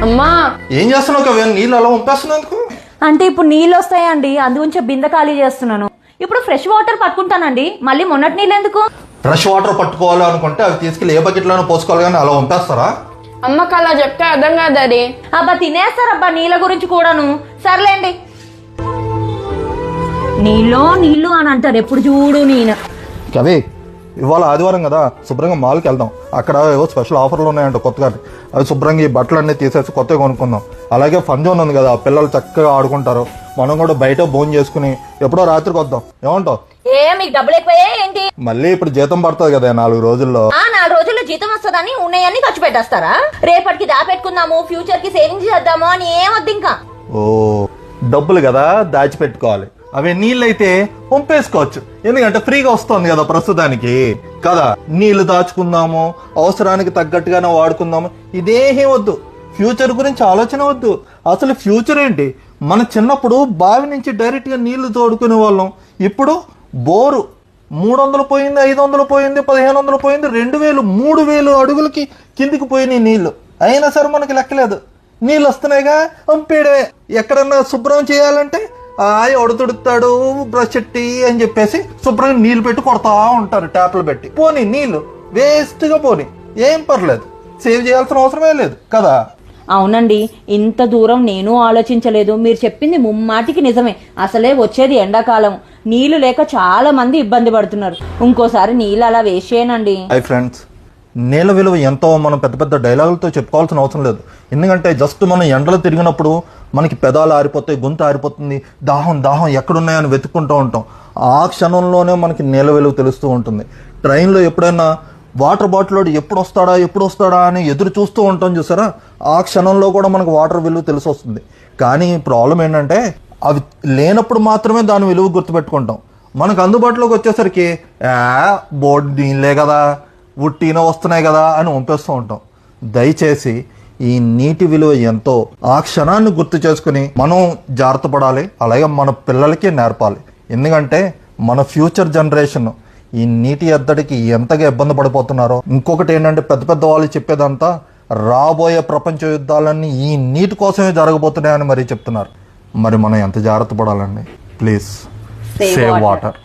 అమ్మా ఏం చేస్తున్నావు కవి? నీళ్ళు అలా పంపేస్తున్నందుకు అంటే ఇప్పుడు నీళ్ళు వస్తాయండి, అందుగురించి బిందె ఖాళీ చేస్తున్నాను. ఇప్పుడు ఫ్రెష్ వాటర్ పట్టుకుంటానండి, మళ్ళీ మొన్నటి నీళ్ళు ఎందుకు? ఫ్రెష్ వాటర్ పట్టుకోవాలి అనుకుంటే అవి తీసుకెళ్ళి ఏ బకెట్లోనూ పోసుకోవాలి, కానీ అలా పంపేస్తారా? అమ్మకి అలా చెప్తే అర్థం కాదు డాడీ. అబ్బా తినేస్తారబ్బా నీళ్ళ గురించి కూడాను. సర్లేండి, నీళ్ళు అని అంటారు ఎప్పుడు చూడు. నేను కవి ఇవాళ ఆదివారం కదా, శుభ్రంగా మాల్కి వెళ్దాం. అక్కడ ఏవో స్పెషల్ ఆఫర్లు ఉన్నాయంట కొత్తగా, అవి శుభ్రంగా ఈ బట్టలు అన్నీ తీసేసి కొత్తగా కొనుక్కుందాం. అలాగే ఫన్ జోన్ ఉంది కదా, పిల్లలు చక్కగా ఆడుకుంటారు. మనం కూడా బయట భోజనం చేసుకుని ఎప్పుడో రాత్రికి వద్దాం, ఏమంటావు? మీకు డబ్బులు ఎక్కువయ్యా ఏంటి? మళ్ళీ ఇప్పుడు జీతం పడుతుంది కదా 4 రోజుల్లో. 4 రోజుల్లో జీతం వస్తుందని ఉన్నాయన్నీ ఖర్చు పెట్టేస్తారా? రేపటికి దాపెట్టుకుందాము, ఫ్యూచర్ కి సేవింగ్స్ చేద్దాము అని ఏమొద్దు ఇంకా. ఓ డబ్బులు కదా దాచిపెట్టుకోవాలి, అవి నీళ్ళైతే పంపేసుకోవచ్చు, ఎందుకంటే ఫ్రీగా వస్తుంది కదా ప్రస్తుతానికి కదా. నీళ్లు దాచుకుందాము, అవసరానికి తగ్గట్టుగానే వాడుకుందాము, ఇదేమీ వద్దు. ఫ్యూచర్ గురించి ఆలోచన వద్దు. అసలు ఫ్యూచర్ ఏంటి? మన చిన్నప్పుడు బావి నుంచి డైరెక్ట్ గా నీళ్లు తోడుకునే వాళ్ళం. ఇప్పుడు బోరు 300 పోయింది, 500 పోయింది, 1500 పోయింది, 2000, 3000 అడుగులకి కిందికి పోయినాయి నీళ్లు. అయినా సరే మనకి లెక్కలేదు. నీళ్ళు వస్తున్నాయిగా పంపేడే. ఎక్కడన్నా శుభ్రం చేయాలంటే ఒడుతుడుతాడు బ్రష్ ఎట్టి అని చెప్పేసి శుభ్రంగా నీళ్లు పెట్టి కొడతా ఉంటారు, ట్యాప్లు పెట్టి. పోనీ నీళ్లు వేస్ట్ గా పోనీ, ఏం పర్లేదు, సేవ్ చేయాల్సిన అవసరమే లేదు కదా. అవునండి, ఇంత దూరం నేను ఆలోచించలేదు. మీరు చెప్పింది ముమ్మాటికి నిజమే. అసలే వచ్చేది ఎండాకాలం, నీళ్లు లేక చాలా మంది ఇబ్బంది పడుతున్నారు. ఇంకోసారి నీళ్ళు అలా వేస్ట్ చేయనండి. హై ఫ్రెండ్స్, నీళ్ళ విలువ ఎంతో మనం పెద్ద పెద్ద డైలాగులతో చెప్పుకోవాల్సిన అవసరం లేదు. ఎందుకంటే జస్ట్ మనం ఎండలో తిరిగినప్పుడు మనకి పెదాలు ఆరిపోతాయి, గొంతు ఆరిపోతుంది, దాహం దాహం ఎక్కడున్నాయని వెతుక్కుంటూ ఉంటాం. ఆ క్షణంలోనే మనకి నీళ్ళ విలువ తెలుస్తూ ఉంటుంది. ట్రైన్లో ఎప్పుడైనా వాటర్ బాటిల్ ఎప్పుడు వస్తాడా అని ఎదురు చూస్తూ ఉంటాం చూసారా, ఆ క్షణంలో కూడా మనకు వాటర్ విలువ తెలిసి వస్తుంది. కానీ ప్రాబ్లం ఏంటంటే అవి లేనప్పుడు మాత్రమే దాని విలువ గుర్తుపెట్టుకుంటాం. మనకు అందుబాటులోకి వచ్చేసరికి బోర్డు నీళ్ళే కదా, ఉట్టిన వస్తున్నాయి కదా అని పంపేస్తూ ఉంటాం. దయచేసి ఈ నీటి విలువ ఎంతో ఆ క్షణాన్ని గుర్తు చేసుకుని మనం జాగ్రత్త పడాలి. అలాగే మన పిల్లలకి నేర్పాలి. ఎందుకంటే మన ఫ్యూచర్ జనరేషన్ ఈ నీటి ఎద్దడికి ఎంతగా ఇబ్బంది పడిపోతున్నారో. ఇంకొకటి ఏంటంటే పెద్ద పెద్ద వాళ్ళు చెప్పేదంతా రాబోయే ప్రపంచ యుద్ధాలన్నీ ఈ నీటి కోసమే జరగబోతున్నాయని మరీ చెప్తున్నారు. మరి మనం ఎంత జాగ్రత్త పడాలండి? Please save water.